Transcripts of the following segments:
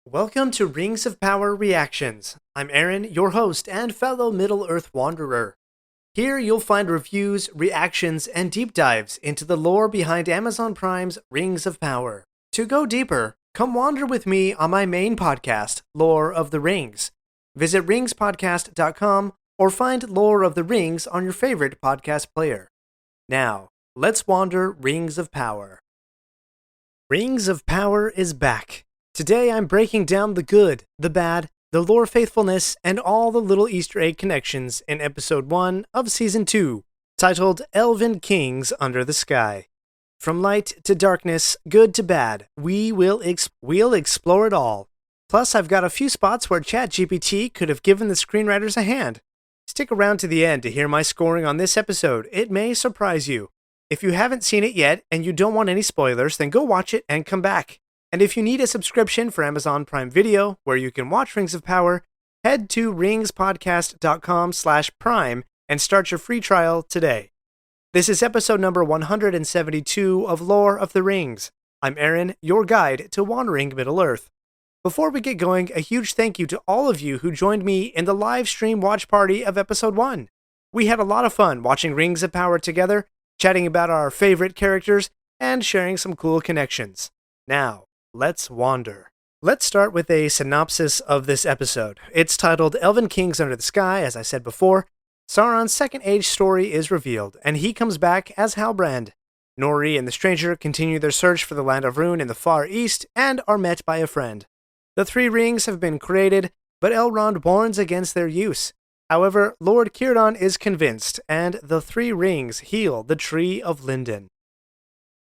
Welcome to Rings of Power Reactions. I'm Aaron, your host and fellow Middle-earth wanderer. Here you'll find reviews, reactions, and deep dives into the lore behind Amazon Prime's Rings of Power. To go deeper, come wander with me on my main podcast, Lore of the Rings. Visit ringspodcast.com or find Lore of the Rings on your favorite podcast player. Now, let's wander Rings of Power. Rings of Power is back. Today I'm breaking down the good, the bad, the lore faithfulness, and all the little Easter egg connections in episode 1 of season 2, titled Elven Kings Under the Sky. From light to darkness, good to bad, we'll explore it all. Plus, I've got a few spots where ChatGPT could have given the screenwriters a hand. Stick around to the end to hear my scoring on this episode. It may surprise you. If you haven't seen it yet and you don't want any spoilers, then go watch it and come back. And if you need a subscription for Amazon Prime Video, where you can watch Rings of Power, head to ringspodcast.com/prime and start your free trial today. This is episode number 172 of Lore of the Rings. I'm Aaron, your guide to wandering Middle-earth. Before we get going, a huge thank you to all of you who joined me in the live stream watch party of episode 1. We had a lot of fun watching Rings of Power together, chatting about our favorite characters, and sharing some cool connections. Now, let's wander. Let's start with a synopsis of this episode. It's titled Elven Kings Under the Sky. As I said before, Sauron's Second Age story is revealed, and he comes back as Halbrand. Nori and the stranger continue their search for the Land of Rune in the Far East and are met by a friend. The three rings have been created, but Elrond warns against their use. However, Lord Círdan is convinced, and the three rings heal the Tree of Linden.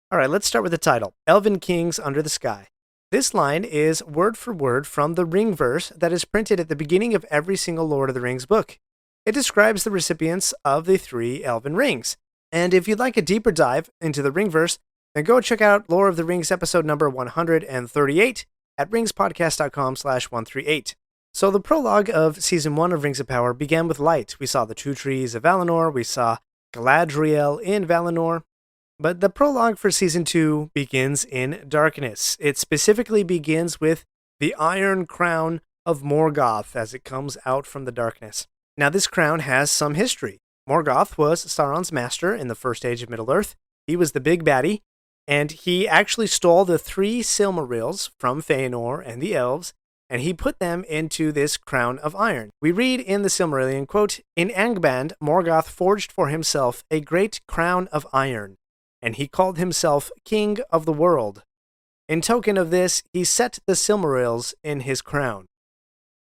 Alright, let's start with the title, Elven Kings Under the Sky. This line is word for word from the ring verse that is printed at the beginning of every single Lord of the Rings book. It describes the recipients of the three Elven rings. And if you'd like a deeper dive into the ring verse, then go check out Lore of the Rings episode number 138 at ringspodcast.com/138. So the prologue of season 1 of Rings of Power began with light. We saw the two trees of Valinor, we saw Galadriel in Valinor. But the prologue for Season 2 begins in darkness. It specifically begins with the Iron Crown of Morgoth as it comes out from the darkness. Now, this crown has some history. Morgoth was Sauron's master in the First Age of Middle-earth. He was the big baddie, and he actually stole the three Silmarils from Fëanor and the elves, and he put them into this crown of iron. We read in the Silmarillion, quote, "In Angband, Morgoth forged for himself a great crown of iron, and he called himself King of the World. In token of this, he set the Silmarils in his crown."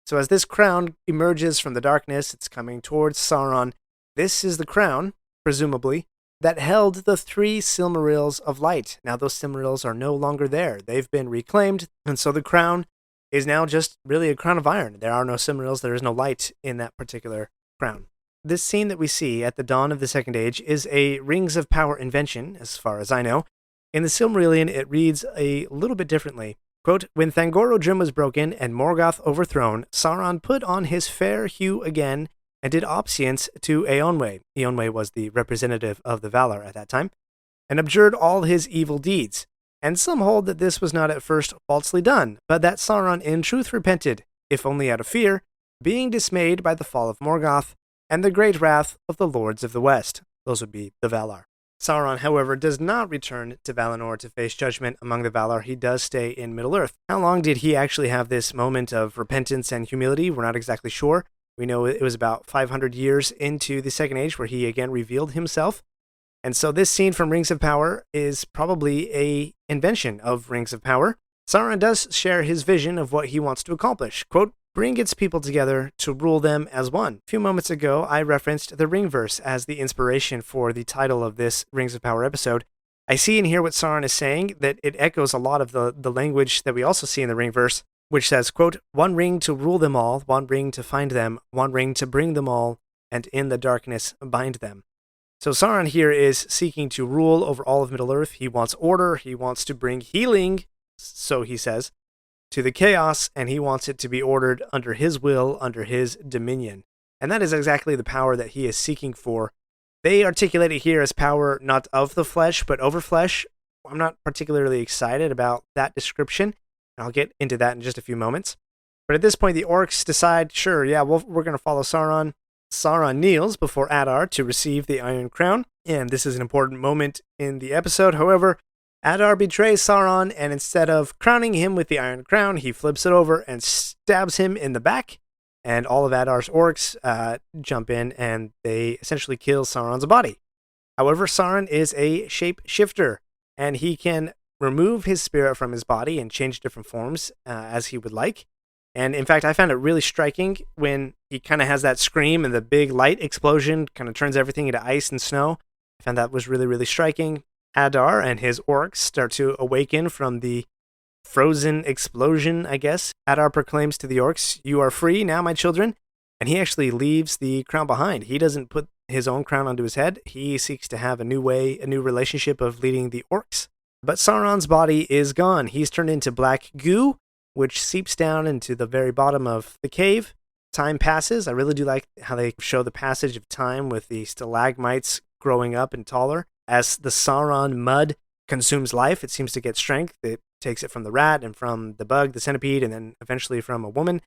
So as this crown emerges from the darkness, it's coming towards Sauron. This is the crown, presumably, that held the three Silmarils of light. Now those Silmarils are no longer there. They've been reclaimed, and so the crown is now just really a crown of iron. There are no Silmarils, there is no light in that particular crown. This scene that we see at the dawn of the Second Age is a Rings of Power invention, as far as I know. In the Silmarillion, it reads a little bit differently. Quote, "When Thangorodrim was broken and Morgoth overthrown, Sauron put on his fair hue again and did obsequience to Eonwë." Eonwë was the representative of the Valar at that time, "and abjured all his evil deeds. And some hold that this was not at first falsely done, but that Sauron in truth repented, if only out of fear, being dismayed by the fall of Morgoth, and the great wrath of the Lords of the West." Those would be the Valar. Sauron, however, does not return to Valinor to face judgment among the Valar. He does stay in Middle-earth. How long did he actually have this moment of repentance and humility? We're not exactly sure. We know it was about 500 years into the Second Age where he again revealed himself. And so this scene from Rings of Power is probably a invention of Rings of Power. Sauron does share his vision of what he wants to accomplish. Quote, "Bring its people together to rule them as one." A few moments ago, I referenced the ring verse as the inspiration for the title of this Rings of Power episode. I see and hear what Sauron is saying, that it echoes a lot of the language that we also see in the ring verse, which says, quote, "One ring to rule them all, one ring to find them, one ring to bring them all, and in the darkness bind them." So Sauron here is seeking to rule over all of Middle-earth. He wants order, he wants to bring healing, so he says, to the chaos, and he wants it to be ordered under his will, under his dominion. And that is exactly the power that he is seeking for. They articulate it here as power not of the flesh, but over flesh. I'm not particularly excited about that description. I'll get into that in just a few moments. But at this point, the orcs decide, sure, yeah, we're going to follow Sauron. Sauron kneels before Adar to receive the Iron Crown, and this is an important moment in the episode. However, Adar betrays Sauron, and instead of crowning him with the Iron Crown, he flips it over and stabs him in the back, and all of Adar's orcs jump in, and they essentially kill Sauron's body. However, Sauron is a shapeshifter, and he can remove his spirit from his body and change different forms as he would like. And in fact, I found it really striking when he kind of has that scream and the big light explosion kind of turns everything into ice and snow. I found that was really, really striking. Adar and his orcs start to awaken from the frozen explosion, I guess. Adar proclaims to the orcs, "You are free now, my children." And he actually leaves the crown behind. He doesn't put his own crown onto his head. He seeks to have a new relationship of leading the orcs. But Sauron's body is gone. He's turned into black goo, which seeps down into the very bottom of the cave. Time passes. I really do like how they show the passage of time with the stalagmites growing up and taller. As the Sauron mud consumes life, it seems to get strength. It takes it from the rat and from the bug, the centipede, and then eventually from a woman.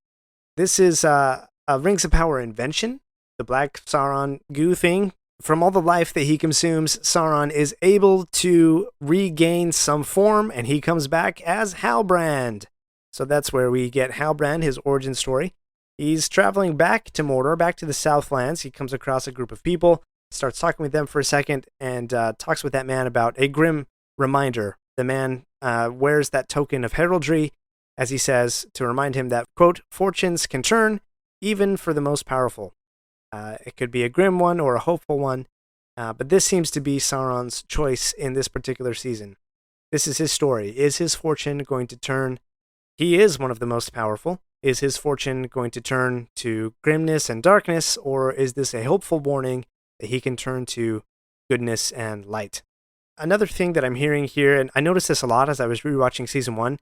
This is a Rings of Power invention, the black Sauron goo thing. From all the life that he consumes, Sauron is able to regain some form, and he comes back as Halbrand. So that's where we get Halbrand, his origin story. He's traveling back to Mordor, back to the Southlands. He comes across a group of people, starts talking with them for a second, and talks with that man about a grim reminder. The man wears that token of heraldry, as he says, to remind him that, quote, "Fortunes can turn, even for the most powerful." It could be a grim one or a hopeful one, but this seems to be Sauron's choice in this particular season. This is his story. Is his fortune going to turn? He is one of the most powerful. Is his fortune going to turn to grimness and darkness, or is this a hopeful warning that he can turn to goodness and light? Another thing that I'm hearing here, and I noticed this a lot as I was rewatching season 1,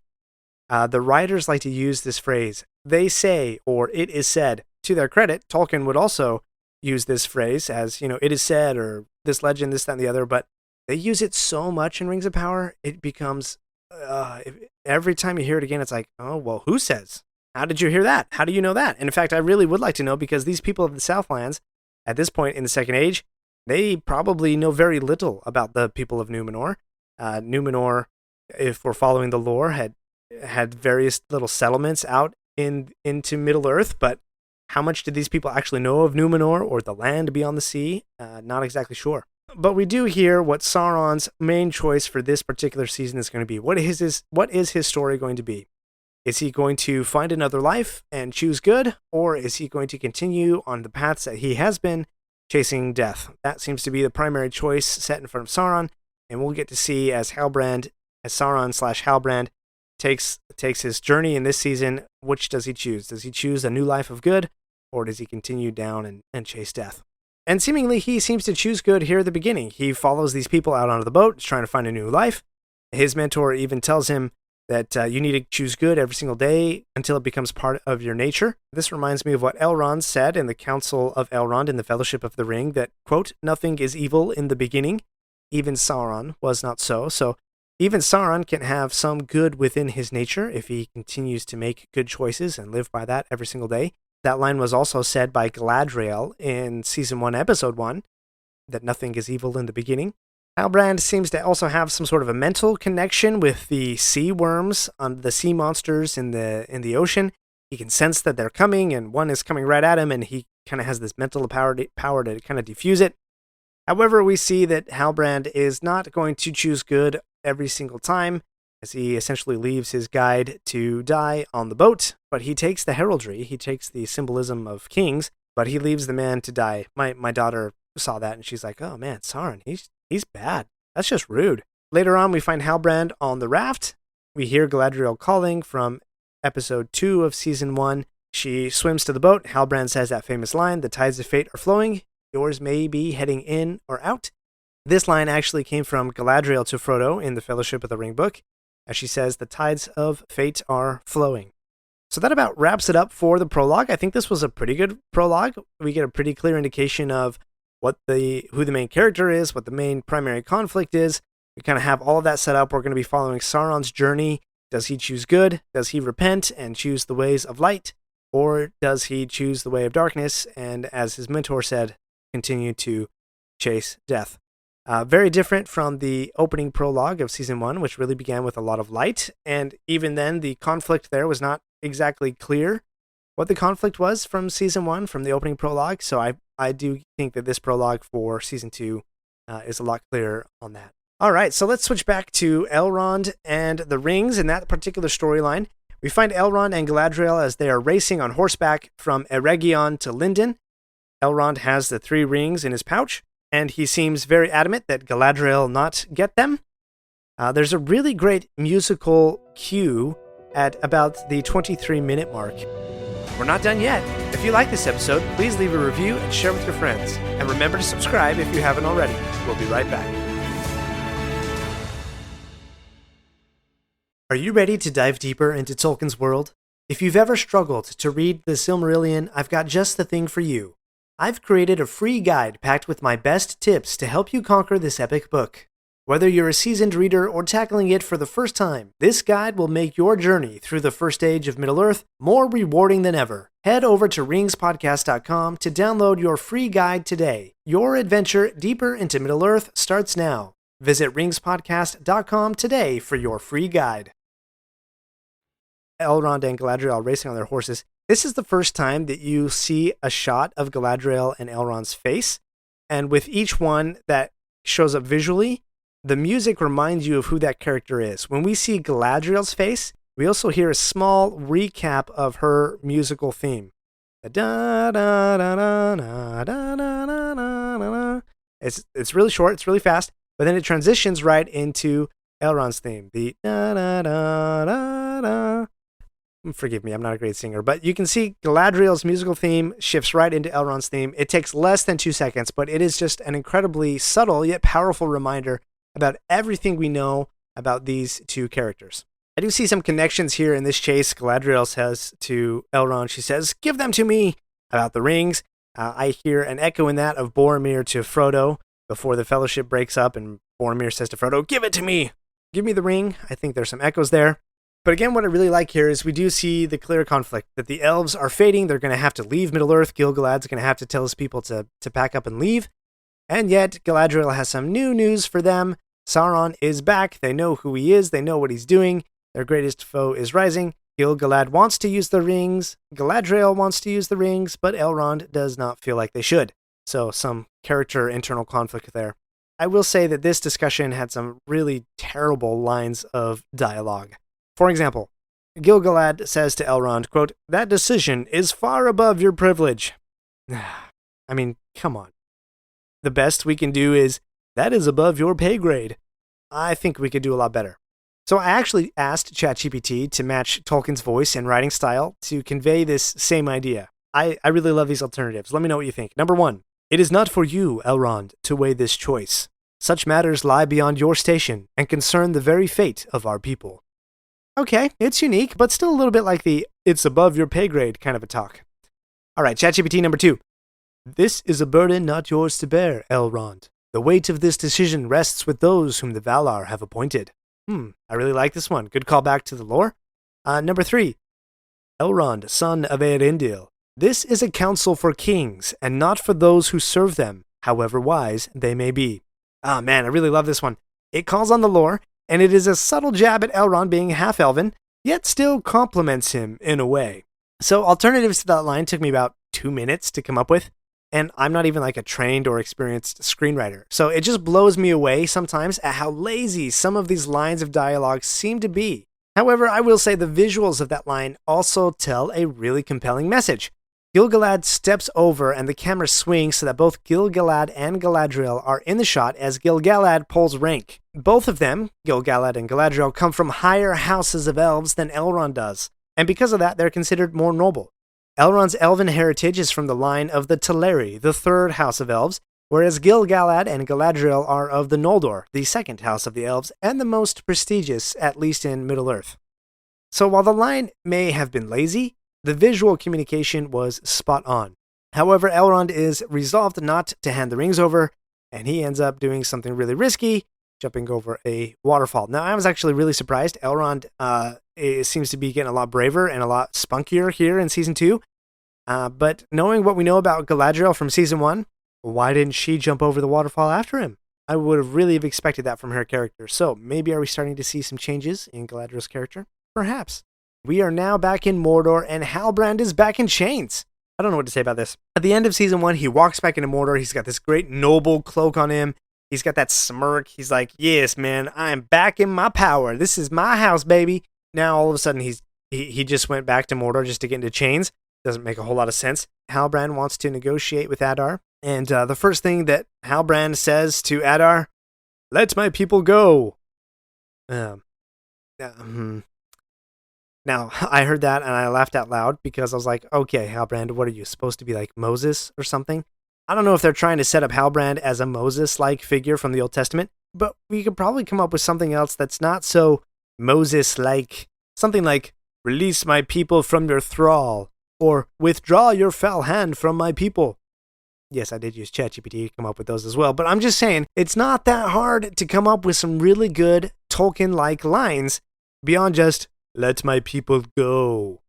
the writers like to use this phrase, "they say," or "it is said." To their credit, Tolkien would also use this phrase as, "it is said," or "this legend," this, that, and the other, but they use it so much in Rings of Power, it becomes, every time you hear it again, it's like, oh, well, who says? How did you hear that? How do you know that? And in fact, I really would like to know, because these people of the Southlands, at this point in the Second Age, they probably know very little about the people of Numenor. Numenor, if we're following the lore, had various little settlements out into Middle-earth, but how much did these people actually know of Numenor or the land beyond the sea? Not exactly sure. But we do hear what Sauron's main choice for this particular season is going to be. What is his story going to be? Is he going to find another life and choose good, or is he going to continue on the paths that he has been, chasing death? That seems to be the primary choice set in front of Sauron, and we'll get to see as Sauron/Halbrand takes his journey in this season, which does he choose? Does he choose a new life of good, or does he continue down and chase death? And seemingly he seems to choose good here at the beginning. He follows these people out onto the boat, trying to find a new life. His mentor even tells him that you need to choose good every single day until it becomes part of your nature. This reminds me of what Elrond said in the Council of Elrond in the Fellowship of the Ring, that, quote, "Nothing is evil in the beginning. Even Sauron was not so." So even Sauron can have some good within his nature if he continues to make good choices and live by that every single day. That line was also said by Galadriel in Season 1, Episode 1, that nothing is evil in the beginning. Halbrand seems to also have some sort of a mental connection with the sea worms, the sea monsters in the ocean. He can sense that they're coming, and one is coming right at him, and he kind of has this mental power to kind of defuse it. However, we see that Halbrand is not going to choose good every single time, as he essentially leaves his guide to die on the boat, but he takes the heraldry, he takes the symbolism of kings, but he leaves the man to die. My daughter saw that, and she's like, "Oh man, Sauron, he's bad. That's just rude." Later on, we find Halbrand on the raft. We hear Galadriel calling from episode 2 of season 1. She swims to the boat. Halbrand says that famous line, "The tides of fate are flowing. Yours may be heading in or out." This line actually came from Galadriel to Frodo in the Fellowship of the Ring book, as she says, "The tides of fate are flowing." So that about wraps it up for the prologue. I think this was a pretty good prologue. We get a pretty clear indication of who the main character is, what the main primary conflict is. We kind of have all of that set up. We're going to be following Sauron's journey Does he choose good? Does he repent and choose the ways of light? Or does he choose the way of darkness and, as his mentor said, continue to chase death? Very different from the opening prologue of Season 1, which really began with a lot of light. And even then, the conflict there was not exactly clear what the conflict was from Season 1, from the opening prologue. So I do think that this prologue for Season 2 is a lot clearer on that. All right, so let's switch back to Elrond and the rings in that particular storyline. We find Elrond and Galadriel as they are racing on horseback from Eregion to Lindon. Elrond has the 3 rings in his pouch, and he seems very adamant that Galadriel not get them. There's a really great musical cue at about the 23-minute mark. We're not done yet. If you like this episode, please leave a review and share with your friends. And remember to subscribe if you haven't already. We'll be right back. Are you ready to dive deeper into Tolkien's world? If you've ever struggled to read the Silmarillion, I've got just the thing for you. I've created a free guide packed with my best tips to help you conquer this epic book. Whether you're a seasoned reader or tackling it for the first time, this guide will make your journey through the first age of Middle-earth more rewarding than ever. Head over to ringspodcast.com to download your free guide today. Your adventure deeper into Middle-earth starts now. Visit ringspodcast.com today for your free guide. Elrond and Galadriel racing on their horses. This is the first time that you see a shot of Galadriel and Elrond's face, and with each one that shows up visually, the music reminds you of who that character is. When we see Galadriel's face, we also hear a small recap of her musical theme. It's really short, it's really fast, but then it transitions right into Elrond's theme. The forgive me, I'm not a great singer, but you can see Galadriel's musical theme shifts right into Elrond's theme. It takes less than 2 seconds, but it is just an incredibly subtle yet powerful reminder about everything we know about these two characters. I do see some connections here in this chase. Galadriel says to Elrond, she says, "Give them to me," about the rings. I hear an echo in that of Boromir to Frodo before the Fellowship breaks up, and Boromir says to Frodo, "Give it to me. Give me the ring." I think there's some echoes there. But again, what I really like here is we do see the clear conflict that the elves are fading. They're going to have to leave Middle-earth. Gil-galad's going to have to tell his people to pack up and leave. And yet, Galadriel has some new news for them. Sauron is back. They know who he is. They know what he's doing. Their greatest foe is rising. Gil-galad wants to use the rings. Galadriel wants to use the rings, but Elrond does not feel like they should. So some character internal conflict there. I will say that this discussion had some really terrible lines of dialogue. For example, Gil-galad says to Elrond, quote, "That decision is far above your privilege." I mean, come on. The best we can do is, "That is above your pay grade." I think we could do a lot better. So I actually asked ChatGPT to match Tolkien's voice and writing style to convey this same idea. I really love these alternatives. Let me know what you think. Number 1, "It is not for you, Elrond, to weigh this choice. Such matters lie beyond your station and concern the very fate of our people." Okay, it's unique, but still a little bit like the "it's above your pay grade" kind of a talk. All right, ChatGPT number 2. "This is a burden not yours to bear, Elrond. The weight of this decision rests with those whom the Valar have appointed." I really like this one. Good callback to the lore. Number 3. "Elrond, son of Eärendil. This is a council for kings, and not for those who serve them, however wise they may be." Ah, man, I really love this one. It calls on the lore, and it is a subtle jab at Elrond being half Elven, yet still compliments him in a way. So alternatives to that line took me about 2 minutes to come up with, and I'm not even like a trained or experienced screenwriter. So it just blows me away sometimes at how lazy some of these lines of dialogue seem to be. However, I will say the visuals of that line also tell a really compelling message. Gil-galad steps over and the camera swings so that both Gil-galad and Galadriel are in the shot as Gil-galad pulls rank. Both of them, Gil-galad and Galadriel, come from higher houses of elves than Elrond does, and because of that, they're considered more noble. Elrond's elven heritage is from the line of the Teleri, the third house of elves, whereas Gil-galad and Galadriel are of the Noldor, the second house of the elves, and the most prestigious, at least in Middle-earth. So while the line may have been lazy, the visual communication was spot on. However, Elrond is resolved not to hand the rings over, and he ends up doing something really risky. jumping over a waterfall. Now, I was actually really surprised. Elrond seems to be getting a lot braver and a lot spunkier here in Season 2. But knowing what we know about Galadriel from Season 1, why didn't she jump over the waterfall after him? I would have really expected that from her character. So maybe are we starting to see some changes in Galadriel's character? Perhaps. We are now back in Mordor, and Halbrand is back in chains. I don't know what to say about this. At the end of Season 1, he walks back into Mordor. He's got this great noble cloak on him. He's got that smirk. He's like, yes, man, I am back in my power. This is my house, baby. Now, all of a sudden, he just went back to Mordor just to get into chains. Doesn't make a whole lot of sense. Halbrand wants to negotiate with Adar. And the first thing that Halbrand says to Adar, let my people go. Now, I heard that and I laughed out loud because I was like, okay, Halbrand, what are you, supposed to be like Moses or something? I don't know if they're trying to set up Halbrand as a Moses-like figure from the Old Testament, but we could probably come up with something else that's not so Moses-like. Something like, release my people from your thrall, or withdraw your foul hand from my people. Yes, I did use ChatGPT to come up with those as well, but I'm just saying, it's not that hard to come up with some really good Tolkien-like lines beyond just, let my people go.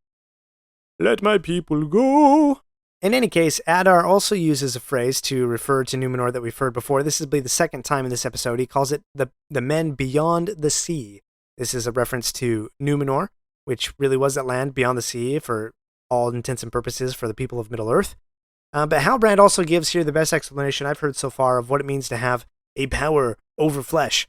Let my people go. In any case, Adar also uses a phrase to refer to Numenor that we've heard before. This will be the second time in this episode. He calls it the men beyond the sea. This is a reference to Numenor, which really was that land beyond the sea for all intents and purposes for the people of Middle-earth. But Halbrand also gives here the best explanation I've heard so far of what it means to have a power over flesh.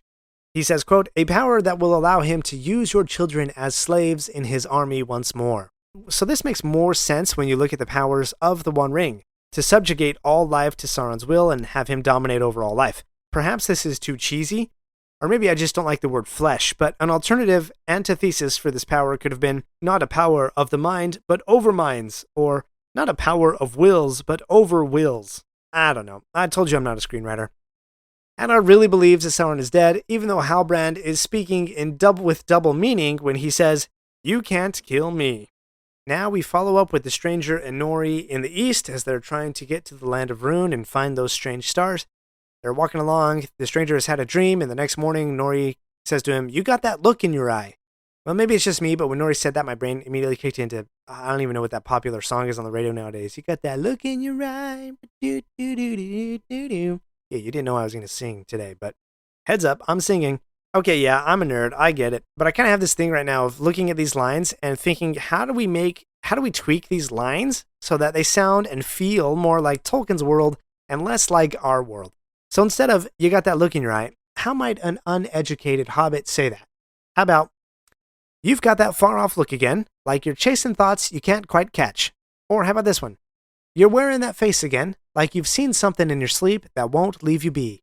He says, quote, a power that will allow him to use your children as slaves in his army once more. So this makes more sense when you look at the powers of the One Ring, to subjugate all life to Sauron's will and have him dominate over all life. Perhaps this is too cheesy, or maybe I just don't like the word flesh, but an alternative antithesis for this power could have been not a power of the mind, but over minds, or not a power of wills, but over wills. I don't know. I told you I'm not a screenwriter. Adar really believes that Sauron is dead, even though Halbrand is speaking with double meaning when he says, you can't kill me. Now we follow up with the stranger and Nori in the east as they're trying to get to the land of Rune and find those strange stars. They're walking along, the stranger has had a dream, and the next morning Nori says to him, you got that look in your eye. Well, maybe it's just me, but when Nori said that, my brain immediately kicked into, I don't even know what that popular song is on the radio nowadays. You got that look in your eye. Do, do, do, do, do, do. Yeah, you didn't know I was going to sing today, but heads up, I'm singing. Okay, yeah, I'm a nerd, I get it. But I kind of have this thing right now of looking at these lines and thinking, how do we tweak these lines so that they sound and feel more like Tolkien's world and less like our world? So instead of, you got that look in your eye, how might an uneducated hobbit say that? How about, you've got that far-off look again, like you're chasing thoughts you can't quite catch. Or how about this one? You're wearing that face again, like you've seen something in your sleep that won't leave you be.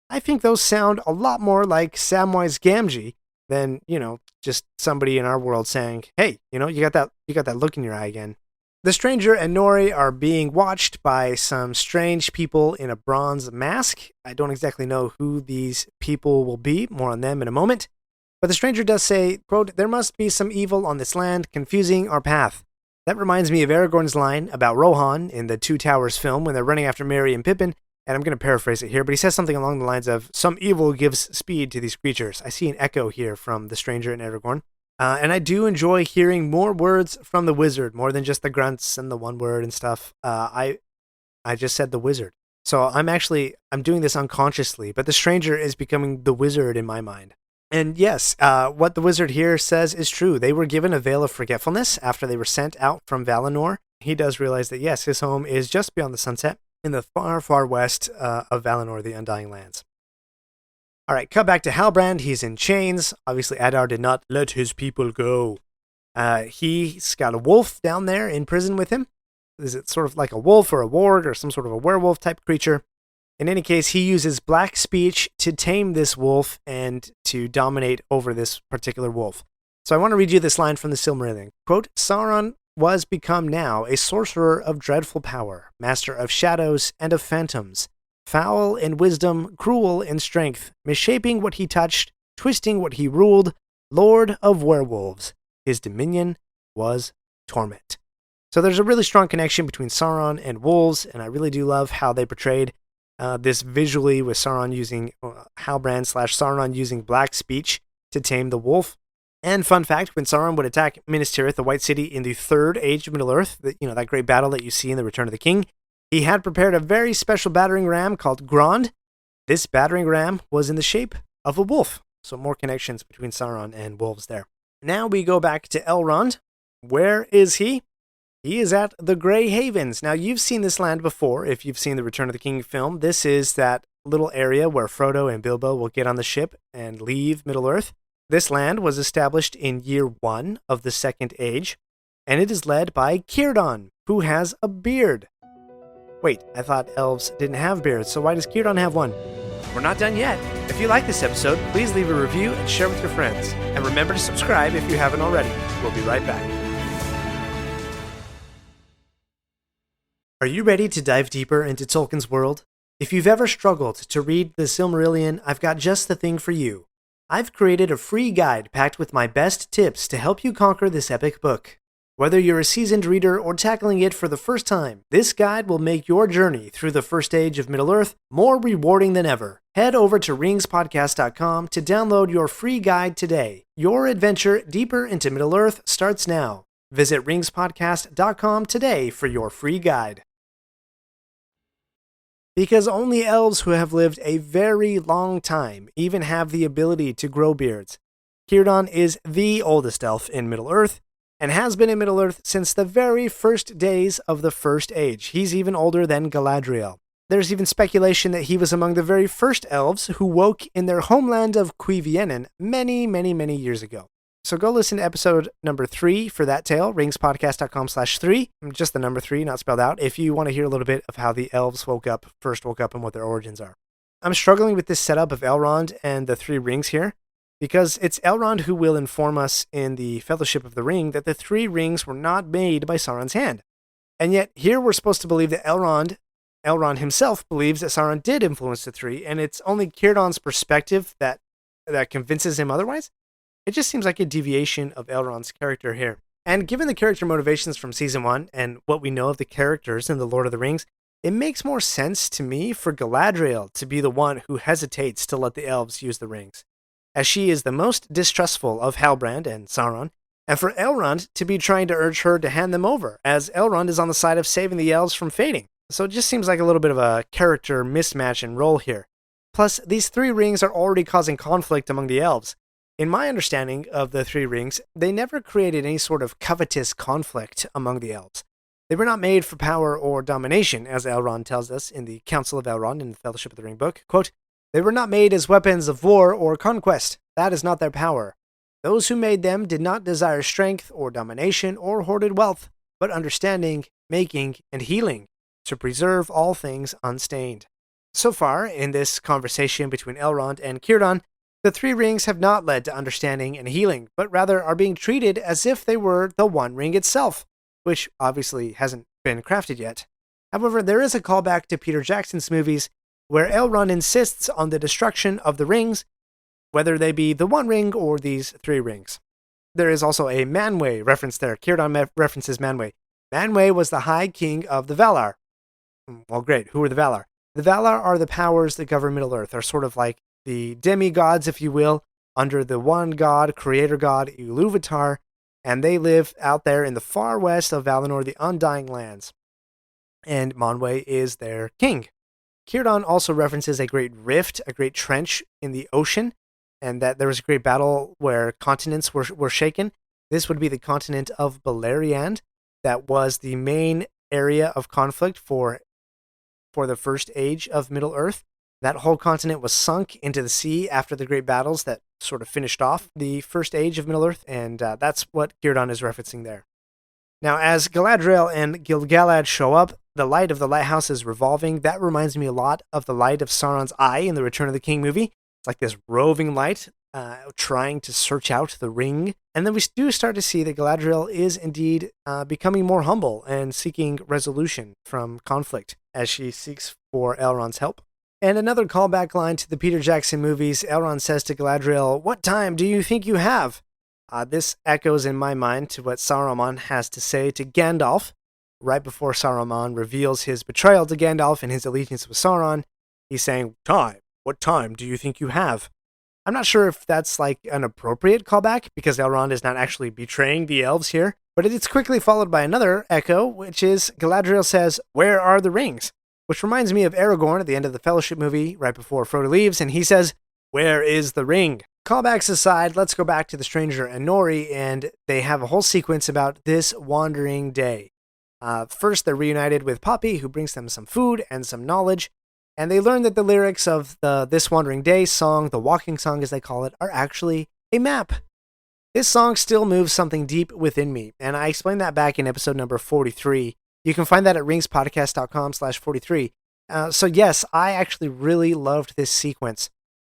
I think those sound a lot more like Samwise Gamgee than, just somebody in our world saying, hey, you got that look in your eye again. The stranger and Nori are being watched by some strange people in a bronze mask. I don't exactly know who these people will be, more on them in a moment. But the stranger does say, quote, there must be some evil on this land, confusing our path. That reminds me of Aragorn's line about Rohan in the Two Towers film when they're running after Merry and Pippin, and I'm going to paraphrase it here, but he says something along the lines of, some evil gives speed to these creatures. I see an echo here from the stranger and Aragorn. And I do enjoy hearing more words from the wizard, more than just the grunts and the one word and stuff. I just said the wizard. So I'm doing this unconsciously, but the stranger is becoming the wizard in my mind. And yes, what the wizard here says is true. They were given a veil of forgetfulness after they were sent out from Valinor. He does realize that, yes, his home is just beyond the sunset in the far, far west of Valinor, the Undying Lands. All right, cut back to Halbrand. He's in chains. Obviously, Adar did not let his people go. He's got a wolf down there in prison with him. Is it sort of like a wolf or a warg or some sort of a werewolf type creature? In any case, he uses black speech to tame this wolf and to dominate over this particular wolf. So I want to read you this line from the Silmarillion. Quote, Sauron was become now a sorcerer of dreadful power, master of shadows and of phantoms, foul in wisdom, cruel in strength, missaping what he touched, twisting what he ruled, lord of werewolves. His dominion was torment. So there's a really strong connection between Sauron and wolves, and I really do love how they portrayed This visually with Sauron using Halbrand/Sauron using black speech to tame the wolf. And fun fact, when Sauron would attack Minas Tirith, the White City, in the Third Age of Middle-earth, that great battle that you see in The Return of the King, he had prepared a very special battering ram called Grond. This battering ram was in the shape of a wolf, so more connections between Sauron and wolves there. Now we go back to Elrond. Where is he? He is at the Grey Havens. Now, you've seen this land before if you've seen the Return of the King film. This is that little area where Frodo and Bilbo will get on the ship and leave Middle-earth. This land was established in year 1 of the Second Age, and it is led by Círdan, who has a beard. Wait, I thought elves didn't have beards, so why does Círdan have one? We're not done yet. If you like this episode, please leave a review and share with your friends. And remember to subscribe if you haven't already. We'll be right back. Are you ready to dive deeper into Tolkien's world? If you've ever struggled to read the Silmarillion, I've got just the thing for you. I've created a free guide packed with my best tips to help you conquer this epic book. Whether you're a seasoned reader or tackling it for the first time, this guide will make your journey through the First Age of Middle-earth more rewarding than ever. Head over to ringspodcast.com to download your free guide today. Your adventure deeper into Middle-earth starts now. Visit ringspodcast.com today for your free guide. Because only elves who have lived a very long time even have the ability to grow beards. Círdan is the oldest elf in Middle-earth, and has been in Middle-earth since the very first days of the First Age. He's even older than Galadriel. There's even speculation that he was among the very first elves who woke in their homeland of Cuiviénen many, many, many years ago. So go listen to episode number 3 for that tale, ringspodcast.com/3, just the number 3, not spelled out, if you want to hear a little bit of how the elves first woke up and what their origins are. I'm struggling with this setup of Elrond and the 3 rings here, because it's Elrond who will inform us in the Fellowship of the Ring that the 3 rings were not made by Sauron's hand. And yet, here we're supposed to believe that Elrond himself believes that Sauron did influence the 3, and it's only Círdan's perspective that convinces him otherwise. It just seems like a deviation of Elrond's character here. And given the character motivations from Season 1 and what we know of the characters in The Lord of the Rings, it makes more sense to me for Galadriel to be the one who hesitates to let the elves use the rings, as she is the most distrustful of Halbrand and Sauron, and for Elrond to be trying to urge her to hand them over, as Elrond is on the side of saving the elves from fading. So it just seems like a little bit of a character mismatch in role here. Plus, these 3 rings are already causing conflict among the elves. In my understanding of the 3 rings, they never created any sort of covetous conflict among the elves. They were not made for power or domination, as Elrond tells us in the Council of Elrond in the Fellowship of the Ring book. Quote, "They were not made as weapons of war or conquest. That is not their power. Those who made them did not desire strength or domination or hoarded wealth, but understanding, making, and healing, to preserve all things unstained." So far, in this conversation between Elrond and Círdan, the 3 rings have not led to understanding and healing, but rather are being treated as if they were the One Ring itself, which obviously hasn't been crafted yet. However, there is a callback to Peter Jackson's movies where Elrond insists on the destruction of the rings, whether they be the One Ring or these 3 rings. There is also a Manwë reference there. Círdan references Manwë. Manwë was the High King of the Valar. Well, great. Who are the Valar? The Valar are the powers that govern Middle-earth. They're sort of like the demigods, if you will, under the one god, creator god, Iluvatar, and they live out there in the far west of Valinor, the Undying Lands. And Manwë is their king. Círdan also references a great rift, a great trench in the ocean, and that there was a great battle where continents were shaken. This would be the continent of Beleriand. That was the main area of conflict for the First Age of Middle-earth. That whole continent was sunk into the sea after the great battles that sort of finished off the First Age of Middle-earth, and that's what Círdan is referencing there. Now, as Galadriel and Gil-galad show up, the light of the lighthouse is revolving. That reminds me a lot of the light of Sauron's eye in the Return of the King movie. It's like this roving light trying to search out the ring. And then we do start to see that Galadriel is indeed becoming more humble and seeking resolution from conflict as she seeks for Elrond's help. And another callback line to the Peter Jackson movies, Elrond says to Galadriel, "What time do you think you have?" This echoes in my mind to what Saruman has to say to Gandalf right before Saruman reveals his betrayal to Gandalf and his allegiance with Sauron. He's saying, "Time. What time do you think you have?" I'm not sure if that's like an appropriate callback because Elrond is not actually betraying the elves here, but it's quickly followed by another echo, which is Galadriel says, "Where are the rings?" Which reminds me of Aragorn at the end of the Fellowship movie, right before Frodo leaves, and he says, "Where is the ring?" Callbacks aside, let's go back to the stranger and Nori, and they have a whole sequence about this wandering day. First, they're reunited with Poppy, who brings them some food and some knowledge, and they learn that the lyrics of the This Wandering Day song, the walking song as they call it, are actually a map. This song still moves something deep within me, and I explained that back in episode number 43. You can find that at ringspodcast.com/43. So yes, I actually really loved this sequence,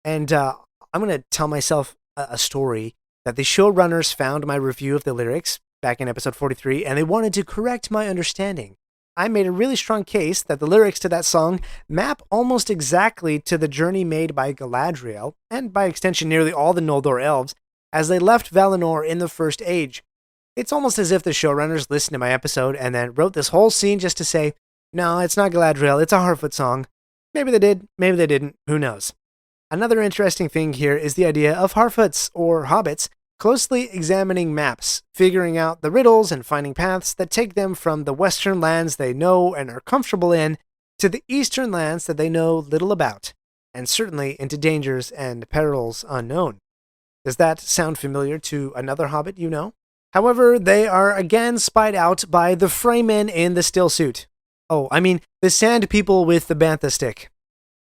and I'm going to tell myself a story that the showrunners found my review of the lyrics back in episode 43, and they wanted to correct my understanding. I made a really strong case that the lyrics to that song map almost exactly to the journey made by Galadriel, and by extension nearly all the Noldor elves, as they left Valinor in the First Age. It's almost as if the showrunners listened to my episode and then wrote this whole scene just to say, no, it's not Galadriel, it's a Harfoot song. Maybe they did, maybe they didn't, who knows. Another interesting thing here is the idea of Harfoots, or hobbits, closely examining maps, figuring out the riddles and finding paths that take them from the western lands they know and are comfortable in to the eastern lands that they know little about, and certainly into dangers and perils unknown. Does that sound familiar to another hobbit you know? However, they are again spied out by the Fremen in the still suit. Oh, I mean, the sand people with the bantha stick.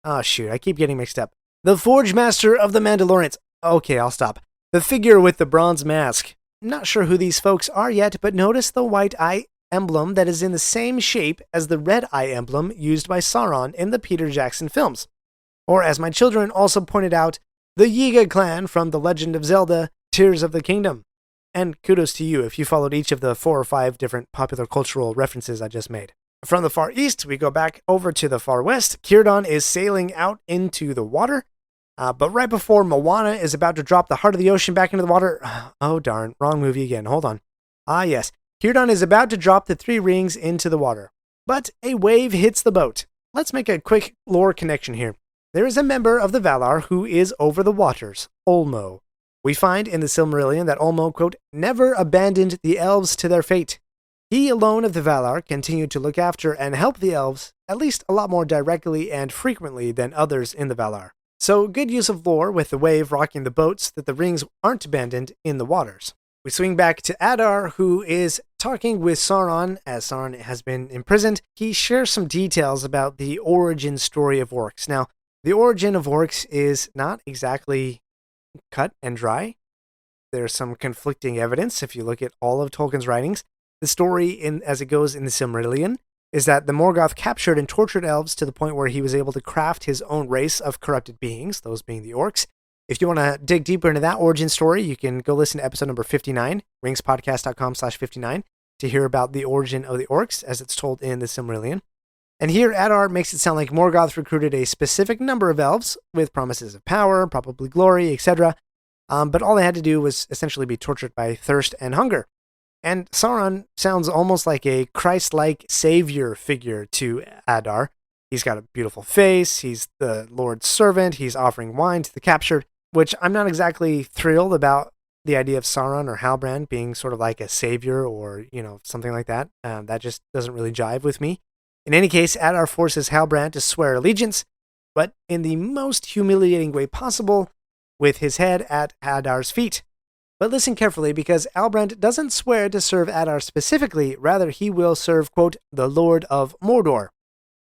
Oh shoot, I keep getting mixed up. The Forge Master of the Mandalorians. Okay, I'll stop. The figure with the bronze mask. Not sure who these folks are yet, but notice the white eye emblem that is in the same shape as the red eye emblem used by Sauron in the Peter Jackson films. Or as my children also pointed out, the Yiga clan from The Legend of Zelda, Tears of the Kingdom. And kudos to you if you followed each of the 4 or 5 different popular cultural references I just made. From the far east, we go back over to the far west. Círdan is sailing out into the water. But right before Moana is about to drop the heart of the ocean back into the water... Oh darn, wrong movie again, hold on. Ah yes, Círdan is about to drop the 3 rings into the water. But a wave hits the boat. Let's make a quick lore connection here. There is a member of the Valar who is over the waters, Olmo. We find in the Silmarillion that Olmo, quote, never abandoned the elves to their fate. He alone of the Valar continued to look after and help the elves, at least a lot more directly and frequently than others in the Valar. So good use of lore with the wave rocking the boats that the rings aren't abandoned in the waters. We swing back to Adar, who is talking with Sauron as Sauron has been imprisoned. He shares some details about the origin story of orcs. Now, the origin of orcs is not exactly cut and dry. There's some conflicting evidence if you look at all of Tolkien's writings. The story, as it goes in the Silmarillion, is that the Morgoth captured and tortured elves to the point where he was able to craft his own race of corrupted beings, those being the orcs. If you want to dig deeper into that origin story, you can go listen to episode number 59, ringspodcast.com/59, to hear about the origin of the orcs as it's told in the Silmarillion. And here, Adar makes it sound like Morgoth recruited a specific number of elves with promises of power, probably glory, etc. But all they had to do was essentially be tortured by thirst and hunger. And Sauron sounds almost like a Christ-like savior figure to Adar. He's got a beautiful face, he's the Lord's servant, he's offering wine to the captured, which I'm not exactly thrilled about the idea of Sauron or Halbrand being sort of like a savior or, something like that. That just doesn't really jive with me. In any case, Adar forces Halbrand to swear allegiance, but in the most humiliating way possible, with his head at Adar's feet. But listen carefully, because Halbrand doesn't swear to serve Adar specifically, rather he will serve, quote, the Lord of Mordor.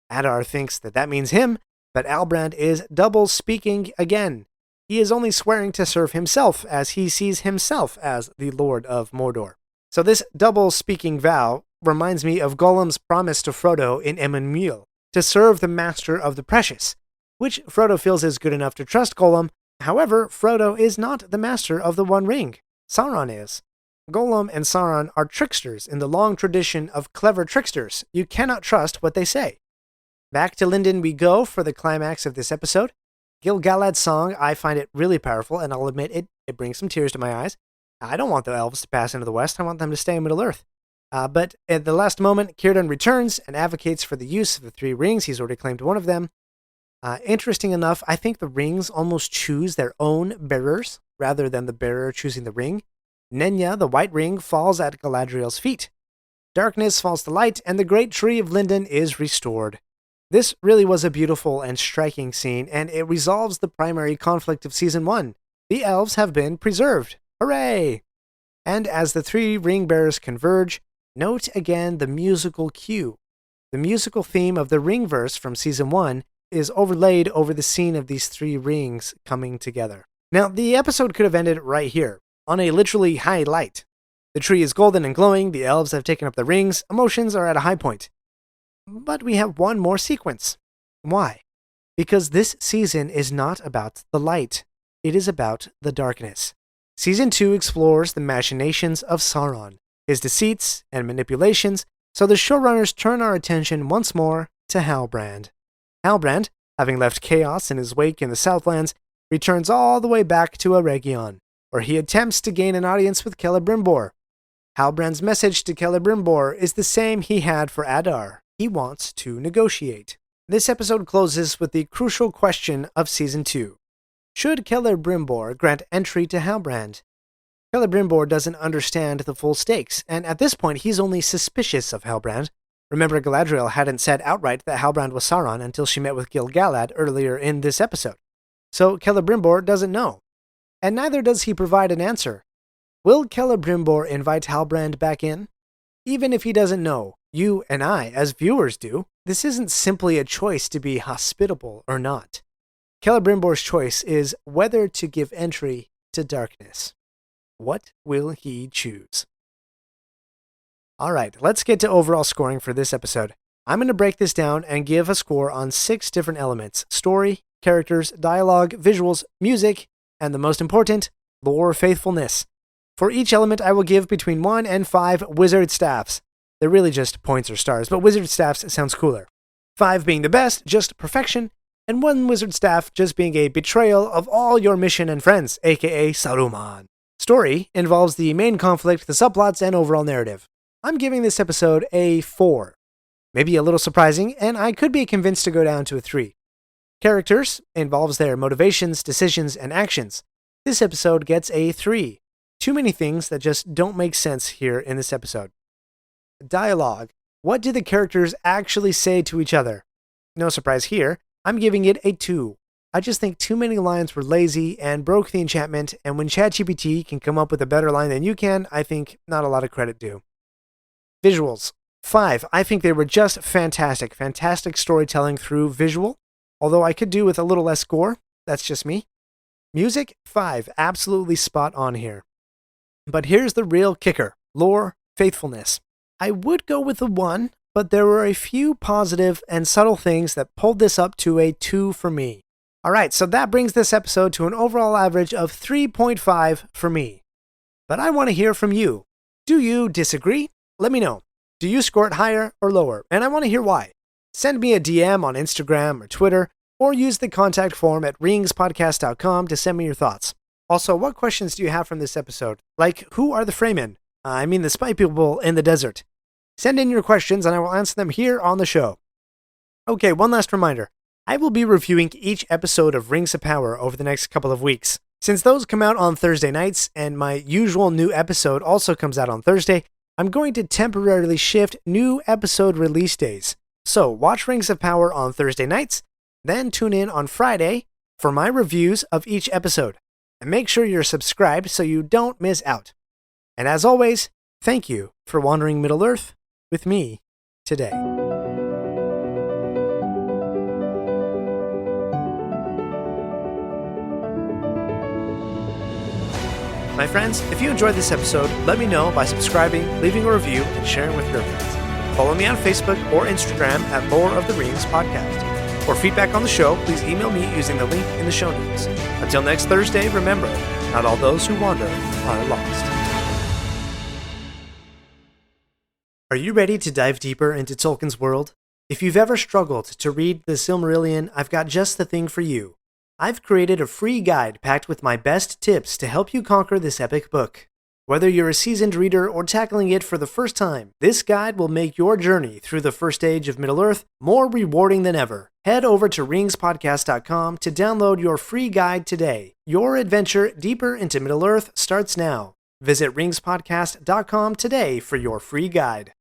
Adar thinks that means him, but Halbrand is double-speaking again. He is only swearing to serve himself, as he sees himself as the Lord of Mordor. So this double-speaking vow reminds me of Gollum's promise to Frodo in Emyn Muil, to serve the Master of the Precious, which Frodo feels is good enough to trust Gollum. However, Frodo is not the master of the One Ring. Sauron is. Gollum and Sauron are tricksters in the long tradition of clever tricksters. You cannot trust what they say. Back to Lindon we go for the climax of this episode. Gil-galad's song, I find it really powerful, and I'll admit it brings some tears to my eyes. I don't want the elves to pass into the west. I want them to stay in Middle-earth. But at the last moment, Círdan returns and advocates for the use of the 3 rings. He's already claimed one of them. Interesting enough, I think the rings almost choose their own bearers rather than the bearer choosing the ring. Nenya, the white ring, falls at Galadriel's feet. Darkness falls to light, and the great tree of Linden is restored. This really was a beautiful and striking scene, and it resolves the primary conflict of Season 1. The elves have been preserved. Hooray! And as the three ring bearers converge, note again the musical cue. The musical theme of the ringverse from Season 1 is overlaid over the scene of these three rings coming together. Now, the episode could have ended right here, on a literally high light. The tree is golden and glowing, the elves have taken up the rings, emotions are at a high point. But we have one more sequence. Why? Because this season is not about the light, it is about the darkness. Season 2 explores the machinations of Sauron, his deceits and manipulations, so the showrunners turn our attention once more to Halbrand. Halbrand, having left chaos in his wake in the Southlands, returns all the way back to Eregion, where he attempts to gain an audience with Celebrimbor. Halbrand's message to Celebrimbor is the same he had for Adar. He wants to negotiate. This episode closes with the crucial question of Season 2. Should Celebrimbor grant entry to Halbrand? Celebrimbor doesn't understand the full stakes, and at this point he's only suspicious of Halbrand. Remember, Galadriel hadn't said outright that Halbrand was Sauron until she met with Gil-galad earlier in this episode. So Celebrimbor doesn't know. And neither does he provide an answer. Will Celebrimbor invite Halbrand back in? Even if he doesn't know, you and I, as viewers, do. This isn't simply a choice to be hospitable or not. Celebrimbor's choice is whether to give entry to darkness. What will he choose? Alright, let's get to overall scoring for this episode. I'm going to break this down and give a score on 6 different elements: story, characters, dialogue, visuals, music, and the most important, lore faithfulness. For each element, I will give between 1 and 5 wizard staffs. They're really just points or stars, but wizard staffs sounds cooler. 5 being the best, just perfection, and 1 wizard staff just being a betrayal of all your mission and friends, aka Saruman. Story involves the main conflict, the subplots, and overall narrative. I'm giving this episode a 4. Maybe a little surprising, and I could be convinced to go down to a 3. Characters involves their motivations, decisions, and actions. This episode gets a 3. Too many things that just don't make sense here in this episode. Dialogue. What do the characters actually say to each other? No surprise here, I'm giving it a 2. I just think too many lines were lazy and broke the enchantment, and when ChatGPT can come up with a better line than you can, I think not a lot of credit due. Visuals. 5. I think they were just fantastic. Fantastic storytelling through visual, although I could do with a little less gore. That's just me. Music. 5. Absolutely spot on here. But here's the real kicker. Lore faithfulness. I would go with a 1, but there were a few positive and subtle things that pulled this up to a 2 for me. Alright, so that brings this episode to an overall average of 3.5 for me. But I want to hear from you. Do you disagree? Let me know. Do you score it higher or lower? And I want to hear why. Send me a DM on Instagram or Twitter, or use the contact form at ringspodcast.com to send me your thoughts. Also, what questions do you have from this episode? Like, who are the Fremen? I mean the spy people in the desert. Send in your questions and I will answer them here on the show. Okay, one last reminder. I will be reviewing each episode of Rings of Power over the next couple of weeks. Since those come out on Thursday nights, and my usual new episode also comes out on Thursday, I'm going to temporarily shift new episode release days. So watch Rings of Power on Thursday nights, then tune in on Friday for my reviews of each episode. And make sure you're subscribed so you don't miss out. And as always, thank you for wandering Middle-earth with me today. My friends, if you enjoyed this episode, let me know by subscribing, leaving a review, and sharing with your friends. Follow me on Facebook or Instagram at Lore of the Rings Podcast. For feedback on the show, please email me using the link in the show notes. Until next Thursday, remember, not all those who wander are lost. Are you ready to dive deeper into Tolkien's world? If you've ever struggled to read the Silmarillion, I've got just the thing for you. I've created a free guide packed with my best tips to help you conquer this epic book. Whether you're a seasoned reader or tackling it for the first time, this guide will make your journey through the first age of Middle-earth more rewarding than ever. Head over to ringspodcast.com to download your free guide today. Your adventure deeper into Middle-earth starts now. Visit ringspodcast.com today for your free guide.